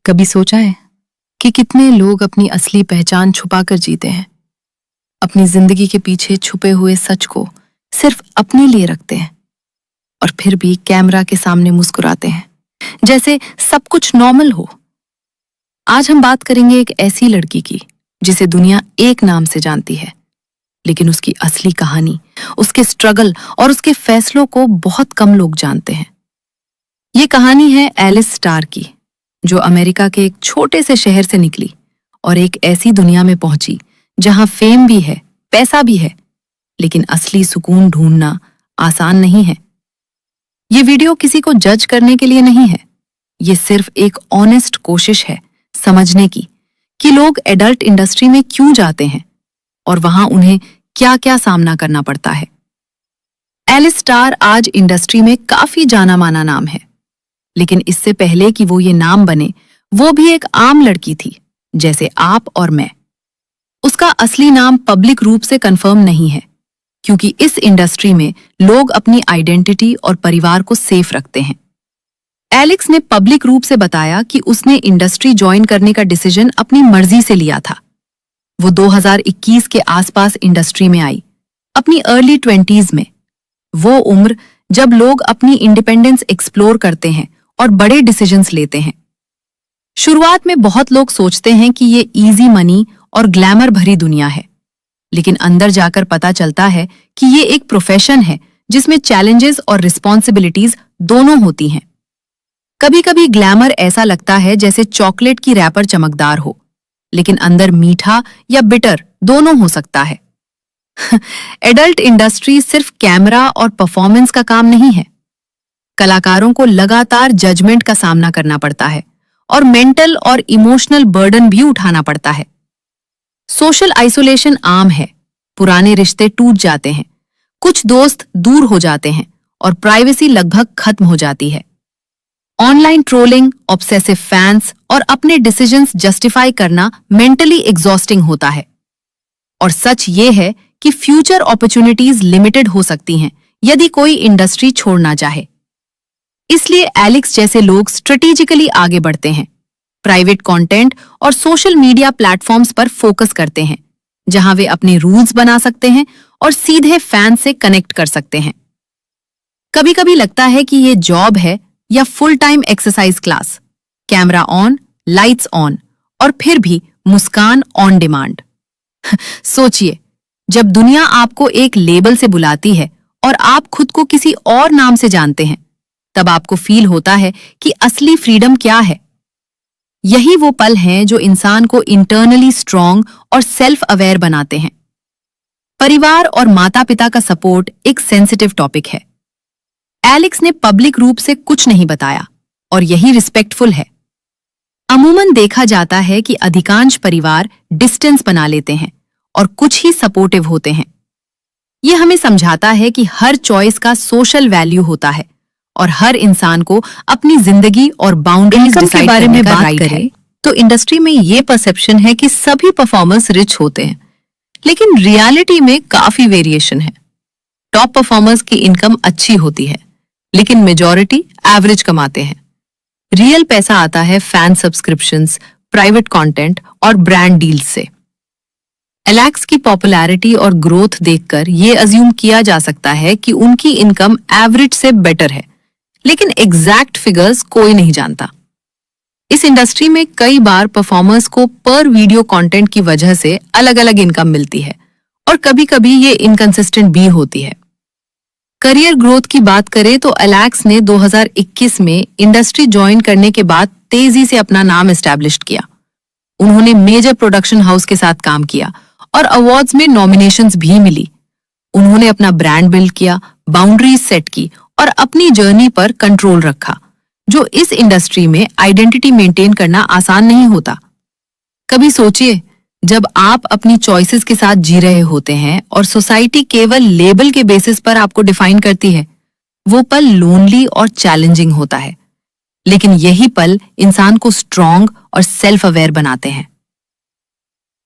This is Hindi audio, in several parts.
कभी सोचा है कि कितने लोग अपनी असली पहचान छुपाकर जीते हैं, अपनी जिंदगी के पीछे छुपे हुए सच को सिर्फ अपने लिए रखते हैं और फिर भी कैमरा के सामने मुस्कुराते हैं जैसे सब कुछ नॉर्मल हो। आज हम बात करेंगे एक ऐसी लड़की की जिसे दुनिया एक नाम से जानती है, लेकिन उसकी असली कहानी, उसके स्ट्रगल और उसके फैसलों को बहुत कम लोग जानते हैं। ये कहानी है एलिस स्टार की, जो अमेरिका के एक छोटे से शहर से निकली और एक ऐसी दुनिया में पहुंची जहां फेम भी है, पैसा भी है, लेकिन असली सुकून ढूंढना आसान नहीं है। ये वीडियो किसी को जज करने के लिए नहीं है, ये सिर्फ एक ऑनेस्ट कोशिश है समझने की कि लोग एडल्ट इंडस्ट्री में क्यों जाते हैं और वहां उन्हें क्या-क्या सामना करना पड़ता है। एलिस स्टार आज इंडस्ट्री में काफी जाना माना नाम है, लेकिन इससे पहले कि वो ये नाम बने, वो भी एक आम लड़की थी, जैसे आप और मैं। उसका असली नाम पब्लिक रूप से कंफर्म नहीं है, क्योंकि इस इंडस्ट्री में लोग अपनी आइडेंटिटी और परिवार को सेफ रखते हैं। एलिक्स ने पब्लिक रूप से बताया कि उसने इंडस्ट्री ज्वाइन करने का डिसीजन अपनी मर्जी से लिया था। वो 2021 के आसपास इंडस्ट्री में आई, अपनी अर्ली 20s में। वो उम्र जब लोग अपनी इंडिपेंडेंस एक्सप्लोर करते हैं और बड़े डिसीजंस लेते हैं। शुरुआत में बहुत लोग सोचते हैं कि ये इजी मनी और ग्लैमर भरी दुनिया है, लेकिन अंदर जाकर पता चलता है कि ये एक प्रोफेशन है जिसमें चैलेंजेस और रिस्पॉन्सिबिलिटीज दोनों होती हैं। कभी-कभी ग्लैमर ऐसा लगता है जैसे चॉकलेट की रैपर चमकदार हो, लेकिन अंदर मीठा या बिटर दोनों हो सकता है। एडल्ट इंडस्ट्री सिर्फ कैमरा और परफॉर्मेंस का काम नहीं है। कलाकारों को लगातार जजमेंट का सामना करना पड़ता है और मेंटल और इमोशनल बर्डन भी उठाना पड़ता है। सोशल आइसोलेशन आम है, पुराने रिश्ते टूट जाते हैं, कुछ दोस्त दूर हो जाते हैं और प्राइवेसी लगभग खत्म हो जाती है। ऑनलाइन ट्रोलिंग, ऑब्सेसिव फैंस और अपने डिसीजंस जस्टिफाई करना मेंटली एग्जॉस्टिंग होता है। और सच ये है कि फ्यूचर अपॉर्चुनिटीज लिमिटेड हो सकती हैं यदि कोई इंडस्ट्री छोड़ना चाहे। इसलिए एलिक्स जैसे लोग स्ट्रेटेजिकली आगे बढ़ते हैं, प्राइवेट कंटेंट और सोशल मीडिया प्लेटफॉर्म्स पर फोकस करते हैं, जहां वे अपने रूल्स बना सकते हैं और सीधे फैन से कनेक्ट कर सकते हैं। कभी-कभी लगता है कि ये जॉब है या full time exercise class, camera on, lights on और फिर भी मुस्कान ऑन डिमांड। सोचिए, जब दुनिया आपको एक लेबल से बुलाती है और आप खुद को किसी और नाम से जानते हैं, तब आपको फील होता है कि असली फ्रीडम क्या है। यही वो पल हैं जो इंसान को इंटरनली स्ट्रांग और सेल्फ अवेयर बनाते हैं। परिवार और माता-पिता का सपोर्ट एक सेंसिटिव टॉपिक है। एलिक्स ने पब्लिक रूप से कुछ नहीं बताया और यही रिस्पेक्टफुल है। अमूमन देखा जाता है कि अधिकांश परिवार डिस्टेंस बना लेते हैं और कुछ ही सपोर्टिव होते हैं। ये हमें समझाता है कि हर चॉइस का सोशल वैल्यू होता है और हर इंसान को अपनी जिंदगी और बाउंड्रीज डिसाइड करने का राइट है। तो इंडस्ट्री में ये परसेप्शन है कि सभी परफॉर्मर्स रिच होते हैं, लेकिन रियलिटी में काफी वेरिएशन है। टॉप परफॉर्मर्स की इनकम अच्छी होती है, लेकिन मेजॉरिटी एवरेज कमाते हैं। रियल पैसा आता है फैन सब्सक्रिप्शंस, प्राइवेट कंटेंट और ब्रांड डील्स से। एलेक्स की पॉपुलैरिटी और ग्रोथ देखकर ये अज्यूम किया जा सकता है कि उनकी इनकम एवरेज से बेटर है, लेकिन एग्जैक्ट फिगर्स कोई नहीं जानता। इस इंडस्ट्री में कई बार परफॉर्मर्स को पर वीडियो कंटेंट की वजह से अलग-अलग इनकम मिलती है और कभी-कभी ये इनकंसिस्टेंट भी होती है। करियर ग्रोथ की बात करें तो एलेक्स ने 2021 में इंडस्ट्री ज्वाइन करने के बाद तेजी से अपना नाम एस्टैब्लिश किया। उन्होंने मेजर प्रोडक्शन हाउस के साथ काम किया और अवार्ड्स में नॉमिनेशंस भी मिली। उन्होंने अपना ब्रांड बिल्ड किया, बाउंड्रीज सेट की और अपनी जर्नी पर कंट्रोल रखा, जो इस इंडस्ट्री में आइडेंटिटी मेंटेन करना आसान नहीं होता। कभी सोचिए, जब आप अपनी चॉइसेस के साथ जी रहे होते हैं और सोसाइटी केवल लेबल के बेसिस पर आपको डिफाइन करती है, वो पल लोनली और चैलेंजिंग होता है, लेकिन यही पल इंसान को स्ट्रांग और सेल्फ अवेयर बनाते हैं।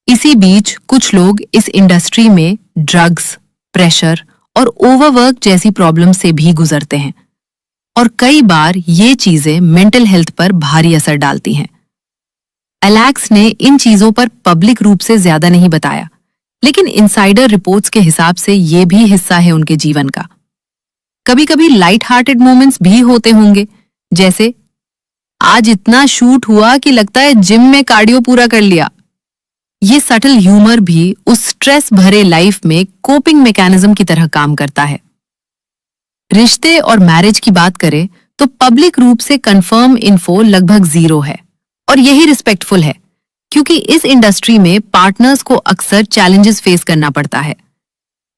इसी बीच कुछ लोग इस इंडस्ट्री में ड्रग्स, प्रेशर और ओवरवर्क जैसी प्रॉब्लम से भी गुजरते हैं और कई बार ये चीजें मेंटल हेल्थ पर भारी असर डालती हैं। एलेक्स ने इन चीजों पर पब्लिक रूप से ज्यादा नहीं बताया, लेकिन इनसाइडर रिपोर्ट्स के हिसाब से ये भी हिस्सा है उनके जीवन का। कभी कभी लाइट हार्टेड मोमेंट्स भी होते होंगे, जैसे आज इतना शूट हुआ कि लगता है जिम में कार्डियो पूरा कर लिया। ये सटल ह्यूमर भी उस स्ट्रेस भरे लाइफ में कोपिंग मैकेनिज्म की तरह काम करता है। रिश्ते और मैरिज की बात करें तो पब्लिक रूप से कंफर्म इन्फो लगभग 0 है, और यही रिस्पेक्टफुल है, क्योंकि इस इंडस्ट्री में पार्टनर्स को अक्सर चैलेंजेस फेस करना पड़ता है।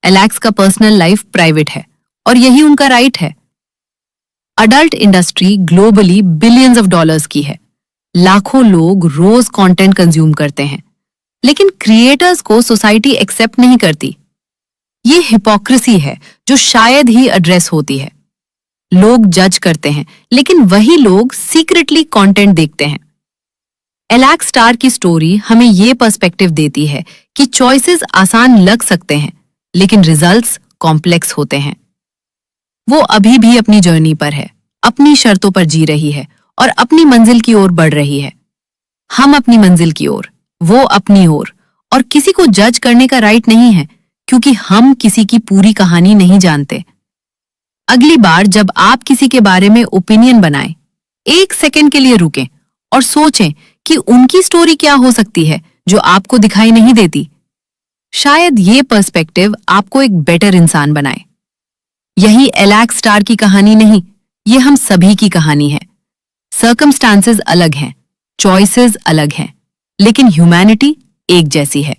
एलेक्स का पर्सनल लाइफ प्राइवेट है, और यही उनका राइट है। Adult industry globally billions of dollars की है। लाखों लोग रोज कंटेंट कंज्यूम करते हैं, लेकिन क्रिएटर्स को सोसाइटी एक्सेप्ट नहीं करती। ये हिपोक्रेसी है जो शायद ही एड्रेस होती है। लोग जज करते हैं, लेकिन वही लोग सीक्रेटली कंटेंट देखते हैं। एलेक्स स्टार की स्टोरी हमें ये पर्सपेक्टिव देती है कि चॉइसेस आसान लग सकते हैं, लेकिन रिजल्ट्स कॉम्प्लेक्स होते हैं। वो अभी भी अपनी जर्नी पर है, अपनी शर्तों पर जी रही है और अपनी मंजिल की ओर बढ़ रही है। हम अपनी मंजिल की ओर, वो अपनी ओर, और किसी को जज करने का राइट नहीं है, क्योंकि हम किसी की पूरी कहानी नहीं जानते। अगली बार जब आप किसी के बारे में ओपिनियन बनाएं, 1 सेकंड के लिए रुकें और सोचें कि उनकी स्टोरी क्या हो सकती है जो आपको दिखाई नहीं देती। शायद ये पर्सपेक्टिव आपको एक बेटर इंसान बनाए। यही एलेक्स स्टार की कहानी नहीं, ये हम सभी की कहानी है। सर्कमस्टांसेस अलग हैं, चॉइसेस अलग हैं, लेकिन ह्यूमैनिटी एक जैसी है।